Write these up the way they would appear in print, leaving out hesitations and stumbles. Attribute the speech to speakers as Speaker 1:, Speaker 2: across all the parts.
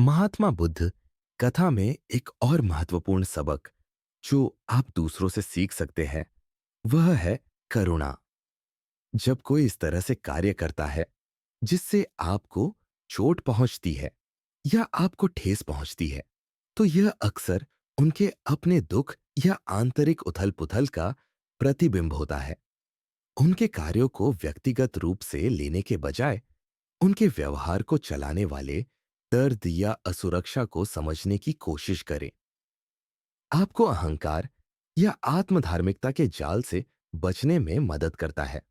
Speaker 1: महात्मा बुद्ध कथा में एक और महत्वपूर्ण सबक जो आप दूसरों से सीख सकते हैं वह है करुणा। जब कोई इस तरह से कार्य करता है जिससे आपको चोट पहुंचती है या आपको ठेस पहुंचती है, तो यह अक्सर उनके अपने दुख या आंतरिक उथल-पुथल का प्रतिबिंब होता है। उनके कार्यों को व्यक्तिगत रूप से लेने के बजाय उनके व्यवहार को चलाने वाले दर्द या असुरक्षा को समझने की कोशिश करें। आपको अहंकार या आत्मधार्मिकता के जाल से बचने में मदद करता है।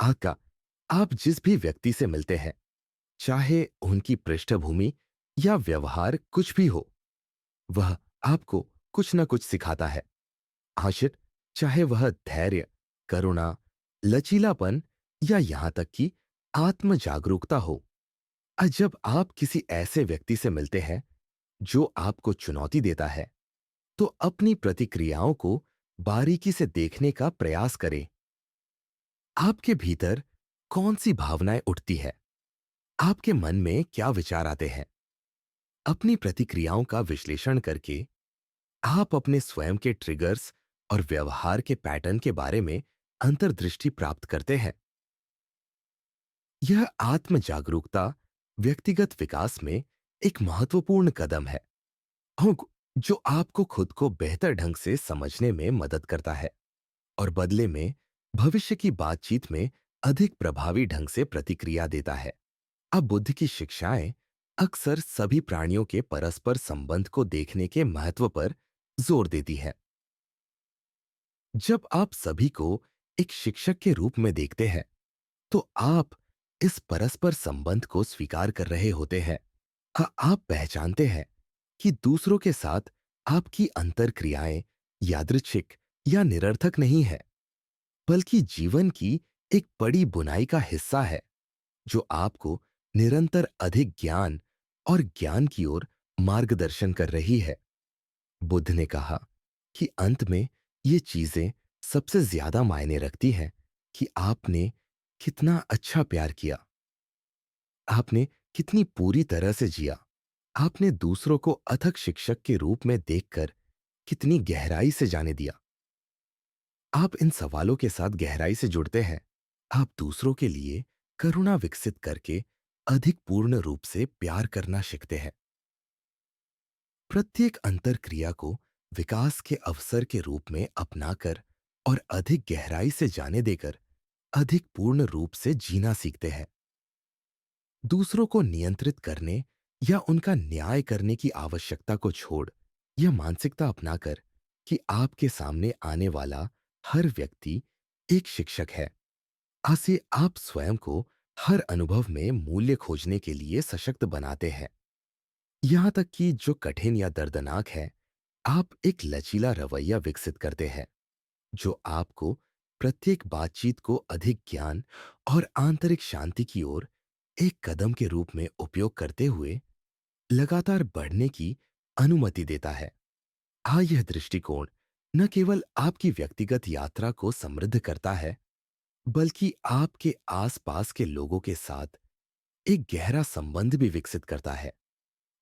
Speaker 1: आका, आप जिस भी व्यक्ति से मिलते हैं, चाहे उनकी पृष्ठभूमि या व्यवहार कुछ भी हो, वह आपको कुछ न कुछ सिखाता है। आखिर चाहे वह धैर्य, करुणा, लचीलापन या यहां तक कि आत्म जागरूकता हो। जब आप किसी ऐसे व्यक्ति से मिलते हैं जो आपको चुनौती देता है, तो अपनी प्रतिक्रियाओं को बारीकी से देखने का प्रयास करें। आपके भीतर कौन सी भावनाएं उठती है? आपके मन में क्या विचार आते हैं? अपनी प्रतिक्रियाओं का विश्लेषण करके आप अपने स्वयं के ट्रिगर्स और व्यवहार के पैटर्न के बारे में अंतर्दृष्टि प्राप्त करते हैं। यह आत्म जागरूकता व्यक्तिगत विकास में एक महत्वपूर्ण कदम है, जो आपको खुद को बेहतर ढंग से समझने में मदद करता है और बदले में भविष्य की बातचीत में अधिक प्रभावी ढंग से प्रतिक्रिया देता है। अब बुद्ध की शिक्षाएं अक्सर सभी प्राणियों के परस्पर संबंध को देखने के महत्व पर जोर देती है। जब आप सभी को एक शिक्षक के रूप में देखते हैं, तो आप इस परस्पर संबंध को स्वीकार कर रहे होते हैं। आप पहचानते हैं कि दूसरों के साथ आपकी अंतर्क्रियाएं यादृच्छिक या निरर्थक नहीं है, बल्कि जीवन की एक बड़ी बुनाई का हिस्सा है जो आपको निरंतर अधिक ज्ञान और ज्ञान की ओर मार्गदर्शन कर रही है। बुद्ध ने कहा कि अंत में ये चीजें सबसे ज्यादा मायने रखती हैं कि आपने कितना अच्छा प्यार किया, आपने कितनी पूरी तरह से जिया, आपने दूसरों को अथक शिक्षक के रूप में देखकर कितनी गहराई से जाने दिया। आप इन सवालों के साथ गहराई से जुड़ते हैं। आप दूसरों के लिए करुणा विकसित करके अधिक पूर्ण रूप से प्यार करना सीखते हैं। प्रत्येक अंतरक्रिया को विकास के अवसर के रूप में अपनाकर और अधिक गहराई से जाने देकर अधिक पूर्ण रूप से जीना सीखते हैं। दूसरों को नियंत्रित करने या उनका न्याय करने की आवश्यकता को छोड़ यह मानसिकता अपनाकर कि आपके सामने आने वाला हर व्यक्ति एक शिक्षक है, ऐसे आप स्वयं को हर अनुभव में मूल्य खोजने के लिए सशक्त बनाते हैं। यहां तक कि जो कठिन या दर्दनाक है, आप एक लचीला रवैया विकसित करते हैं जो आपको प्रत्येक बातचीत को अधिक ज्ञान और आंतरिक शांति की ओर एक कदम के रूप में उपयोग करते हुए लगातार बढ़ने की अनुमति देता है। यह दृष्टिकोण न केवल आपकी व्यक्तिगत यात्रा को समृद्ध करता है, बल्कि आपके आसपास के लोगों के साथ एक गहरा संबंध भी विकसित करता है।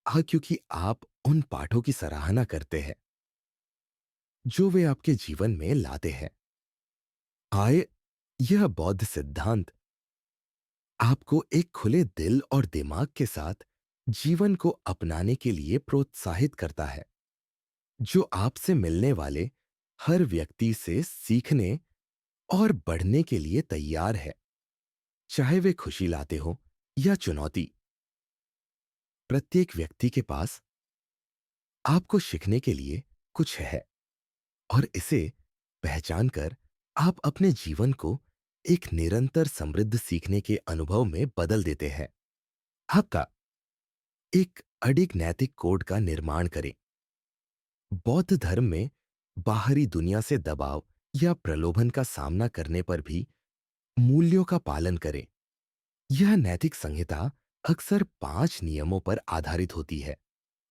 Speaker 1: क्योंकि आप उन पाठों की सराहना करते हैं जो वे आपके जीवन में लाते हैं। आय यह बौद्ध सिद्धांत आपको एक खुले दिल और दिमाग के साथ जीवन को अपनाने के लिए प्रोत्साहित करता है, जो आपसे मिलने वाले हर व्यक्ति से सीखने और बढ़ने के लिए तैयार है, चाहे वे खुशी लाते हो या चुनौती। प्रत्येक व्यक्ति के पास आपको सीखने के लिए कुछ है और इसे पहचान कर आप अपने जीवन को एक निरंतर समृद्ध सीखने के अनुभव में बदल देते हैं। आपका एक अडिग नैतिक कोड का निर्माण करें। बौद्ध धर्म में बाहरी दुनिया से दबाव या प्रलोभन का सामना करने पर भी मूल्यों का पालन करें। यह नैतिक संहिता अक्सर 5 नियमों पर आधारित होती है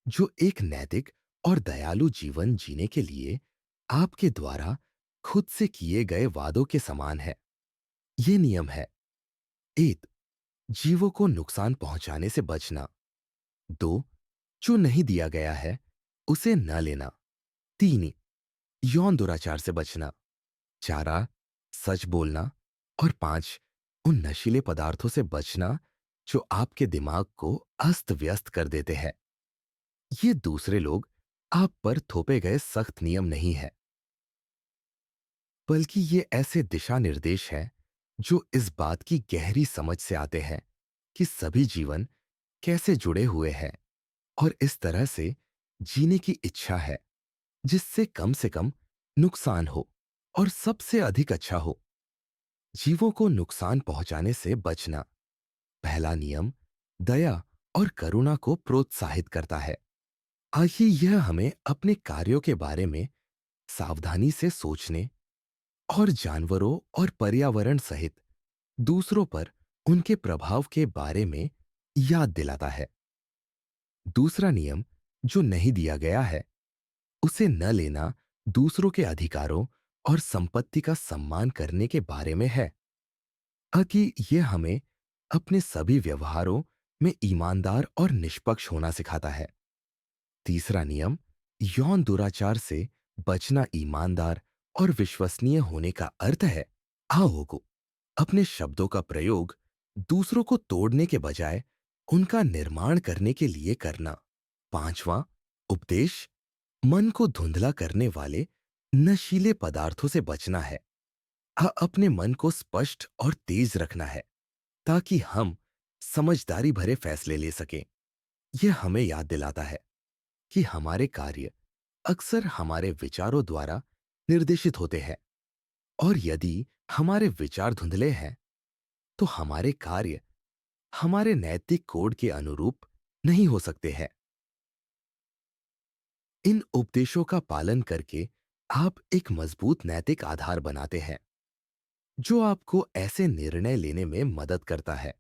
Speaker 1: जो एक नैतिक और दयालु जीवन जीने के लिए आपके द्वारा खुद से किए गए वादों के समान है। ये नियम है: 1. जीवों को नुकसान पहुंचाने से बचना। 2. जो नहीं दिया गया है उसे न लेना। 3 यौन दुराचार से बचना। 4 सच बोलना। और 5 उन नशीले पदार्थों से बचना जो आपके दिमाग को अस्त व्यस्त कर देते हैं। ये दूसरे लोग आप पर थोपे गए सख्त नियम नहीं है, बल्कि ये ऐसे दिशा निर्देश हैं जो इस बात की गहरी समझ से आते हैं कि सभी जीवन कैसे जुड़े हुए हैं और इस तरह से जीने की इच्छा है जिससे कम से कम नुकसान हो और सबसे अधिक अच्छा हो। जीवों को नुकसान पहुंचाने से बचना। पहला नियम दया और करुणा को प्रोत्साहित करता है। आइए यह हमें अपने कार्यों के बारे में सावधानी से सोचने और जानवरों और पर्यावरण सहित दूसरों पर उनके प्रभाव के बारे में याद दिलाता है। दूसरा नियम जो नहीं दिया गया है उसे न लेना दूसरों के अधिकारों और संपत्ति का सम्मान करने के बारे में है, ताकि यह हमें अपने सभी व्यवहारों में ईमानदार और निष्पक्ष होना सिखाता है। तीसरा नियम यौन दुराचार से बचना ईमानदार और विश्वसनीय होने का अर्थ है आओ को अपने शब्दों का प्रयोग दूसरों को तोड़ने के बजाय उनका निर्माण करने के लिए करना। पांचवा उपदेश मन को धुंधला करने वाले नशीले पदार्थों से बचना है। अपने मन को स्पष्ट और तेज रखना है ताकि हम समझदारी भरे फैसले ले सकें। यह हमें याद दिलाता है कि हमारे कार्य अक्सर हमारे विचारों द्वारा निर्देशित होते हैं और यदि हमारे विचार धुंधले हैं तो हमारे कार्य हमारे नैतिक कोड के अनुरूप नहीं हो सकते हैं। इन उपदेशों का पालन करके आप एक मजबूत नैतिक आधार बनाते हैं जो आपको ऐसे निर्णय लेने में मदद करता है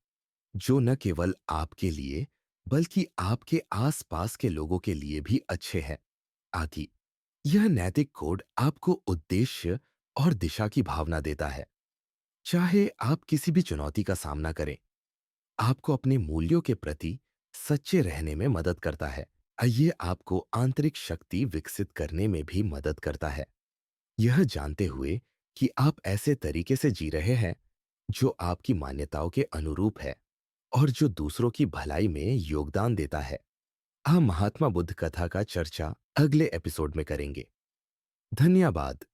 Speaker 1: जो न केवल आपके लिए बल्कि आपके आसपास के लोगों के लिए भी अच्छे हैं। आदि यह नैतिक कोड आपको उद्देश्य और दिशा की भावना देता है। चाहे आप किसी भी चुनौती का सामना करें, आपको अपने मूल्यों के प्रति सच्चे रहने में मदद करता है। ये आपको आंतरिक शक्ति विकसित करने में भी मदद करता है, यह जानते हुए कि आप ऐसे तरीके से जी रहे हैं जो आपकी मान्यताओं के अनुरूप है और जो दूसरों की भलाई में योगदान देता है। हम महात्मा बुद्ध कथा का चर्चा अगले एपिसोड में करेंगे। धन्यवाद।